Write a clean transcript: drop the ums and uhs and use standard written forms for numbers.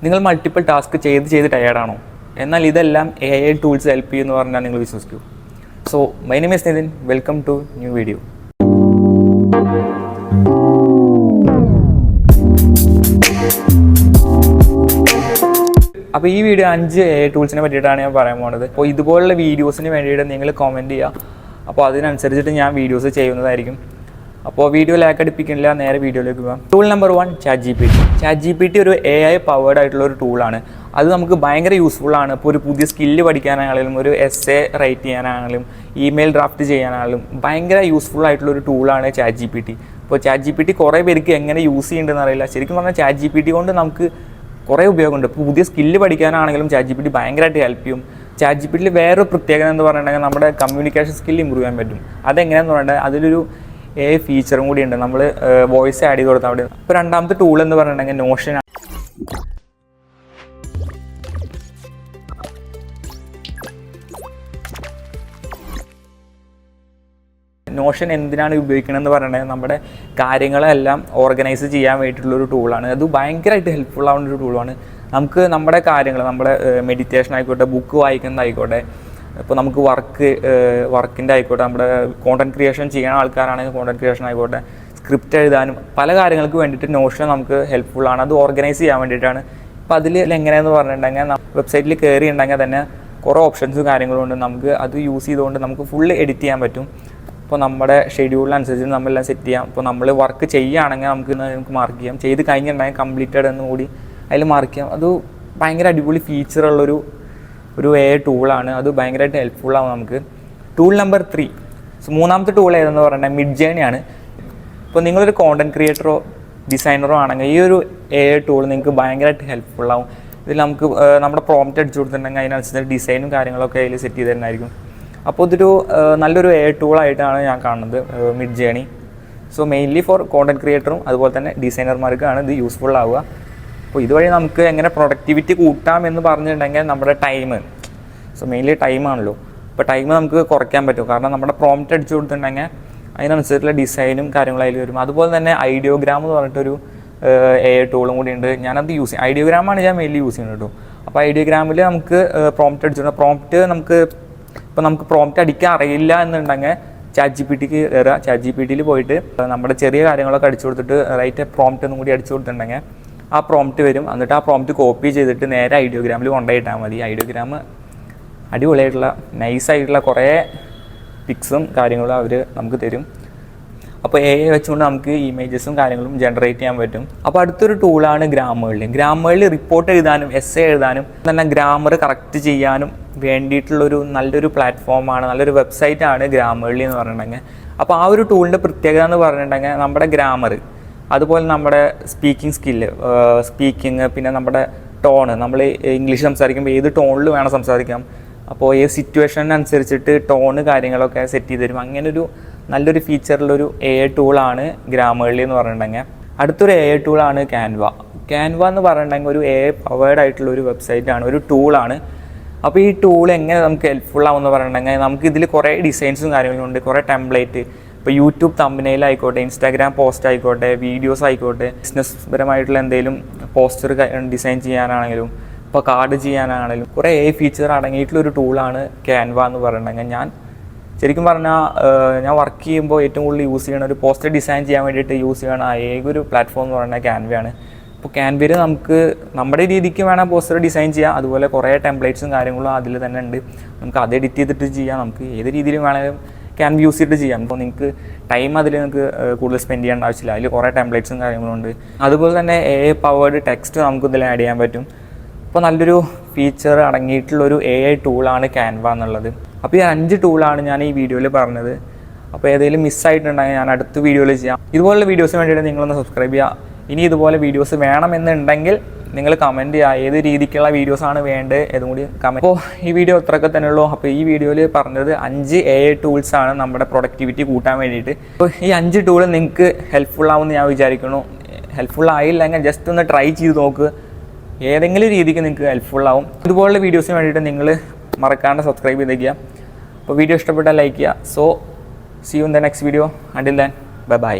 നിങ്ങൾ multiple task ചെയ്ത് ടയേർഡാണോ? എന്നാൽ ഇതെല്ലാം AI ടൂൾസ് ഹെൽപ്പ് ചെയ്യുമെന്ന് പറഞ്ഞാൽ നിങ്ങൾ വിശ്വസിക്കൂ. So my name is Nithin, welcome to new video. അപ്പോൾ ഈ വീഡിയോ 5 AI ടൂൾസിനെ പറ്റിയിട്ടാണ് ഞാൻ പറയാൻ പോകുന്നത്. അപ്പോൾ ഇതുപോലുള്ള വീഡിയോസിന് വേണ്ടിയിട്ട് നിങ്ങൾ കമൻറ്റ് ചെയ്യുക. അപ്പോൾ അതിനനുസരിച്ചിട്ട് ഞാൻ വീഡിയോസ് ചെയ്യുന്നതായിരിക്കും. അപ്പോൾ വീഡിയോ ലാക്ക് അടിപ്പിക്കുന്നില്ല, നേരെ വീഡിയോയിലേക്ക് പോകാം. ടൂൾ നമ്പർ 1, ChatGPT ഒരു AI പവേർഡ് ആയിട്ടുള്ള ഒരു ടൂളാണ്. അത് നമുക്ക് ഭയങ്കര യൂസ്ഫുള്ളാണ്. ഇപ്പോൾ ഒരു പുതിയ സ്കില്ല് പഠിക്കാനാണെങ്കിലും, ഒരു എസ്സേ റൈറ്റ് ചെയ്യാനാണെങ്കിലും, ഇമെയിൽ ഡ്രാഫ്റ്റ് ചെയ്യാനാണെങ്കിലും ഭയങ്കര യൂസ്ഫുൾ ആയിട്ടുള്ളൊരു ടൂളാണ് ChatGPT. അപ്പോൾ ChatGPT കുറേ പേർക്ക് എങ്ങനെ യൂസ് ചെയ്യേണ്ടതെന്ന് അറിയില്ല. ശരിക്കും പറഞ്ഞാൽ ChatGPT കൊണ്ട് നമുക്ക് കുറേ ഉപയോഗമുണ്ട്. ഇപ്പോൾ പുതിയ സ്കില്ല് പഠിക്കാനാണെങ്കിലും ChatGPT ഭയങ്കരമായിട്ട് ഹെൽപ്പ് ചെയ്യും. ChatGPTയിൽ വേറൊരു പ്രത്യേകത എന്ന് പറഞ്ഞിട്ടുണ്ടെങ്കിൽ നമ്മുടെ കമ്മ്യൂണിക്കേഷൻ സ്കില്ല് ഇമ്പ്രൂവ് ചെയ്യാൻ പറ്റും. അതെങ്ങനെയാണെന്ന് പറഞ്ഞിട്ടുണ്ടെങ്കിൽ അതിലൊരു AI ഫീച്ചറും കൂടി ഉണ്ട്. നമ്മൾ വോയിസ് ആഡ് ചെയ്ത് കൊടുത്താൽ അവിടെ. ഇപ്പോൾ രണ്ടാമത്തെ ടൂൾ എന്ന് പറഞ്ഞിട്ടുണ്ടെങ്കിൽ നോഷൻ. നോഷൻ എന്തിനാണ് ഉപയോഗിക്കണമെന്ന് പറഞ്ഞിട്ടുണ്ടെങ്കിൽ നമ്മുടെ കാര്യങ്ങളെല്ലാം ഓർഗനൈസ് ചെയ്യാൻ വേണ്ടിയിട്ടുള്ളൊരു ടൂളാണ്. അത് ഭയങ്കരമായിട്ട് ഹെൽപ്ഫുൾ ആവുന്ന ഒരു ടൂളാണ്. നമുക്ക് നമ്മുടെ കാര്യങ്ങൾ, നമ്മുടെ മെഡിറ്റേഷൻ ആയിക്കോട്ടെ, ബുക്ക് വായിക്കുന്നതായിക്കോട്ടെ, ഇപ്പോൾ നമുക്ക് വർക്കിൻ്റെ ആയിക്കോട്ടെ, നമ്മുടെ കോണ്ടൻറ്റ് ക്രിയേഷൻ ചെയ്യുന്ന ആൾക്കാരാണെങ്കിൽ കോണ്ടൻറ്റ് ക്രിയേഷൻ ആയിക്കോട്ടെ, സ്ക്രിപ്റ്റ് എഴുതാനും പല കാര്യങ്ങൾക്ക് വേണ്ടിയിട്ട് നോഷൻ നമുക്ക് ഹെൽപ്ഫുള്ളാണ്. അത് ഓർഗനൈസ് ചെയ്യാൻ വേണ്ടിയിട്ടാണ്. അപ്പോൾ അതിൽ എങ്ങനെയെന്ന് പറഞ്ഞിട്ടുണ്ടെങ്കിൽ വെബ്സൈറ്റിൽ കയറി ഉണ്ടെങ്കിൽ തന്നെ കുറേ ഓപ്ഷൻസും കാര്യങ്ങളും ഉണ്ട്. നമുക്ക് അത് യൂസ് ചെയ്തുകൊണ്ട് നമുക്ക് ഫുള്ള് എഡിറ്റ് ചെയ്യാൻ പറ്റും. ഇപ്പോൾ നമ്മുടെ ഷെഡ്യൂളിനനുസരിച്ച് നമ്മളെല്ലാം സെറ്റ് ചെയ്യാം. ഇപ്പോൾ നമ്മൾ വർക്ക് ചെയ്യുകയാണെങ്കിൽ നമുക്ക് മാർക്ക് ചെയ്യാം. ചെയ്ത് കഴിഞ്ഞിട്ടുണ്ടെങ്കിൽ കംപ്ലീറ്റഡ് എന്ന് കൂടി അതിൽ മാർക്ക് ചെയ്യാം. അത് ഭയങ്കര അടിപൊളി ഫീച്ചറുള്ളൊരു AI ടൂളാണ്. അത് ഭയങ്കരമായിട്ട് ഹെൽപ്ഫുള്ളാവും നമുക്ക്. ടൂൾ നമ്പർ 3, മൂന്നാമത്തെ ടൂൾ ഏതെന്ന് പറഞ്ഞാൽ മിഡ്ജേണിയാണ്. ഇപ്പോൾ നിങ്ങളൊരു കോണ്ടൻറ്റ് ക്രിയേറ്ററോ ഡിസൈനറോ ആണെങ്കിൽ ഈ ഒരു AI ടൂൾ നിങ്ങൾക്ക് ഭയങ്കരമായിട്ട് ഹെൽപ്ഫുള്ളാവും. ഇതിൽ നമുക്ക് നമ്മുടെ പ്രോംപ്റ്റ് അടിച്ചു കൊടുത്തിട്ടുണ്ടെങ്കിൽ അതിനനുസരിച്ച് ഡിസൈനും കാര്യങ്ങളൊക്കെ അതിൽ സെറ്റ് ചെയ്ത് തരുന്നതായിരിക്കും. അപ്പോൾ ഇതൊരു നല്ലൊരു AI ടൂളായിട്ടാണ് ഞാൻ കാണുന്നത് Midjourney. So mainly four content ക്രിയേറ്ററും അതുപോലെ തന്നെ ഡിസൈനർമാർക്കാണ് ഇത് യൂസ്ഫുൾ ആവുക. അപ്പോൾ ഇതുവഴി നമുക്ക് എങ്ങനെ പ്രൊഡക്ടിവിറ്റി കൂട്ടാം എന്ന് പറഞ്ഞിട്ടുണ്ടെങ്കിൽ നമ്മുടെ ടൈം, സോ മെയിൻലി ടൈമാണല്ലോ. അപ്പോൾ ടൈം നമുക്ക് കുറയ്ക്കാൻ പറ്റും. കാരണം നമ്മുടെ പ്രോംപ്റ്റ് അടിച്ചു കൊടുത്തിട്ടുണ്ടെങ്കിൽ അതിനനുസരിച്ചുള്ള ഡിസൈനും കാര്യങ്ങളും അതിൽ വരും. അതുപോലെ തന്നെ ഐഡിയോഗ്രാം എന്ന് പറഞ്ഞിട്ടൊരു AI ടൂളും കൂടി ഉണ്ട്. ഞാനത് യൂസ് ചെയ്യും. ഐഡിയോഗ്രാമാണ് ഞാൻ മെയിൻലി യൂസ് ചെയ്യുന്നത് കേട്ടോ. അപ്പോൾ ഐഡിയോഗ്രാമിൽ നമുക്ക് പ്രോംപ്റ്റ് അടിച്ചു പ്രോംപ്റ്റ് നമുക്ക് പ്രോംപ്റ്റ് അടിക്കാൻ അറിയില്ല എന്നുണ്ടെങ്കിൽ ChatGPTക്ക് കയറുക. ChatGPTയിൽ പോയിട്ട് നമ്മുടെ ചെറിയ കാര്യങ്ങളൊക്കെ അടിച്ചു കൊടുത്തിട്ട് റൈറ്റ് പ്രോംപ്റ്റ് ഒന്നും കൂടി അടിച്ചു കൊടുത്തിട്ടുണ്ടെങ്കിൽ ആ പ്രോംപ്റ്റ് വരും. എന്നിട്ട് ആ പ്രോംപ്റ്റ് കോപ്പി ചെയ്തിട്ട് നേരെ ഐഡിയോഗ്രാമിൽ കൊണ്ടുപോയിട്ടാൽ മതി. ഐഡിയോഗ്രാം അടിപൊളിയായിട്ടുള്ള നൈസായിട്ടുള്ള കുറേ പിക്സും കാര്യങ്ങളും അവർ നമുക്ക് തരും. അപ്പോൾ AI വെച്ചുകൊണ്ട് നമുക്ക് ഇമേജസും കാര്യങ്ങളും ജനറേറ്റ് ചെയ്യാൻ പറ്റും. അപ്പോൾ അടുത്തൊരു ടൂളാണ് ഗ്രാമേർലി റിപ്പോർട്ട് എഴുതാനും എസ്സേ എഴുതാനും തന്നെ ഗ്രാമർ കറക്റ്റ് ചെയ്യാനും വേണ്ടിയിട്ടുള്ളൊരു നല്ലൊരു പ്ലാറ്റ്ഫോമാണ്, നല്ലൊരു വെബ്സൈറ്റാണ് ഗ്രാമേർലി എന്ന് പറഞ്ഞിട്ടുണ്ടെങ്കിൽ. അപ്പോൾ ആ ഒരു ടൂളിൻ്റെ പ്രത്യേകത എന്ന് പറഞ്ഞിട്ടുണ്ടെങ്കിൽ നമ്മുടെ ഗ്രാമർ, അതുപോലെ നമ്മുടെ സ്പീക്കിംഗ് സ്കില്ല്, പിന്നെ നമ്മുടെ ടോണ്, നമ്മൾ ഇംഗ്ലീഷ് സംസാരിക്കുമ്പോൾ ഏത് ടോണിൽ വേണം സംസാരിക്കാം. അപ്പോൾ ഏത് സിറ്റുവേഷനനുസരിച്ചിട്ട് ടോണ് കാര്യങ്ങളൊക്കെ സെറ്റ് ചെയ്ത് തരും. അങ്ങനൊരു നല്ലൊരു ഫീച്ചറുള്ളൊരു AI ടൂളാണ് ഗ്രാമേർലി എന്ന് പറഞ്ഞിട്ടുണ്ടെങ്കിൽ. അടുത്തൊരു AI ടൂളാണ് ക്യാൻവ എന്ന് പറഞ്ഞിട്ടുണ്ടെങ്കിൽ ഒരു AI പവേർഡ് ആയിട്ടുള്ള ഒരു വെബ്സൈറ്റാണ്, ഒരു ടൂളാണ്. അപ്പോൾ ഈ ടൂൾ എങ്ങനെ നമുക്ക് ഹെൽപ്ഫുൾ ആവുമെന്ന് പറഞ്ഞിട്ടുണ്ടെങ്കിൽ നമുക്ക് ഇതിൽ കുറേ ഡിസൈൻസും കാര്യങ്ങളും ഉണ്ട്, കുറേ ടെംപ്ലേറ്റ്. ഇപ്പോൾ യൂട്യൂബ് തമ്പനെയിൽ ആയിക്കോട്ടെ, ഇൻസ്റ്റാഗ്രാം പോസ്റ്റ് ആയിക്കോട്ടെ, വീഡിയോസ് ആയിക്കോട്ടെ, ബിസിനസ് പരമായിട്ടുള്ള എന്തെങ്കിലും പോസ്റ്റർ ഡിസൈൻ ചെയ്യാനാണെങ്കിലും, ഇപ്പോൾ കാർഡ് ചെയ്യാനാണെങ്കിലും കുറേ AI ഫീച്ചർ അടങ്ങിയിട്ടുള്ളൊരു ടൂളാണ് ക്യാൻവ എന്ന് പറഞ്ഞിട്ടുണ്ടെങ്കിൽ. ഞാൻ ശരിക്കും പറഞ്ഞാൽ ഞാൻ വർക്ക് ചെയ്യുമ്പോൾ ഏറ്റവും കൂടുതൽ യൂസ് ചെയ്യണ ഒരു പോസ്റ്റർ ഡിസൈൻ ചെയ്യാൻ വേണ്ടിയിട്ട് യൂസ് ചെയ്യണ ഏതൊരു പ്ലാറ്റ്ഫോം എന്ന് പറഞ്ഞാൽ ക്യാൻവയാണ്. അപ്പോൾ ക്യാൻവയിൽ നമുക്ക് നമ്മുടെ രീതിക്ക് വേണം പോസ്റ്റർ ഡിസൈൻ ചെയ്യാം. അതുപോലെ കുറേ ടെംപ്ലേറ്റ്സും കാര്യങ്ങളും അതിൽ തന്നെ ഉണ്ട്. നമുക്ക് അത് എഡിറ്റ് ചെയ്തിട്ട് ചെയ്യാം. നമുക്ക് ഏത് രീതിയിലും വേണമെങ്കിലും ക്യാൻവ യൂസ് ചെയ്തിട്ട് ചെയ്യാം. അപ്പോൾ നിങ്ങൾക്ക് ടൈം അതിൽ നിങ്ങൾക്ക് കൂടുതൽ സ്പെൻഡ് ചെയ്യേണ്ട ആവശ്യമില്ല. അതിൽ കുറേ ടെംപ്ലേറ്റ്സും കാര്യങ്ങളും ഉണ്ട്. അതുപോലെ തന്നെ AI പവേർഡ് ടെക്സ്റ്റ് നമുക്ക് ഇതിൽ ആഡ് ചെയ്യാൻ പറ്റും. അപ്പോൾ നല്ലൊരു ഫീച്ചർ അടങ്ങിയിട്ടുള്ളൊരു AI ടൂളാണ് ക്യാൻവ എന്നുള്ളത്. അപ്പോൾ ഈ 5 ടൂളാണ് ഞാൻ ഈ വീഡിയോയിൽ പറഞ്ഞത്. അപ്പോൾ ഏതെങ്കിലും മിസ്സായിട്ടുണ്ടെങ്കിൽ ഞാൻ അടുത്ത വീഡിയോയിൽ ചെയ്യാം. ഇതുപോലുള്ള വീഡിയോസിന് വേണ്ടിയിട്ട് നിങ്ങളൊന്ന് സബ്സ്ക്രൈബ് ചെയ്യുക. ഇനി ഇതുപോലെ വീഡിയോസ് വേണമെന്നുണ്ടെങ്കിൽ നിങ്ങൾ കമൻറ്റ് ചെയ്യുക, ഏത് രീതിക്കുള്ള വീഡിയോസാണ് വേണ്ടത് ഏതും കൂടി കമൻറ്റ്. അപ്പോൾ ഈ വീഡിയോ ഇത്രയൊക്കെ തന്നെ ഉള്ളൂ. അപ്പോൾ ഈ വീഡിയോയിൽ പറഞ്ഞത് 5 AI ടൂൾസാണ് നമ്മുടെ പ്രൊഡക്ടിവിറ്റി കൂട്ടാൻ വേണ്ടിയിട്ട്. അപ്പോൾ ഈ 5 ടൂൾ നിങ്ങൾക്ക് ഹെൽപ്ഫുൾ ആവുമെന്ന് ഞാൻ വിചാരിക്കുന്നു. ഹെൽപ്ഫുൾ ആയില്ലെങ്കിൽ ജസ്റ്റ് ഒന്ന് ട്രൈ ചെയ്ത് നോക്ക്. ഏതെങ്കിലും രീതിക്ക് നിങ്ങൾക്ക് ഹെൽപ്ഫുൾ ആവും. ഇതുപോലുള്ള വീഡിയോസിന് വേണ്ടിയിട്ട് നിങ്ങൾ മറക്കാണ്ട് സബ്സ്ക്രൈബ് ചെയ്തേക്കുക. അപ്പോൾ വീഡിയോ ഇഷ്ടപ്പെട്ടാൽ ലൈക്ക് ചെയ്യുക. So see you in the next video. Until then bye by.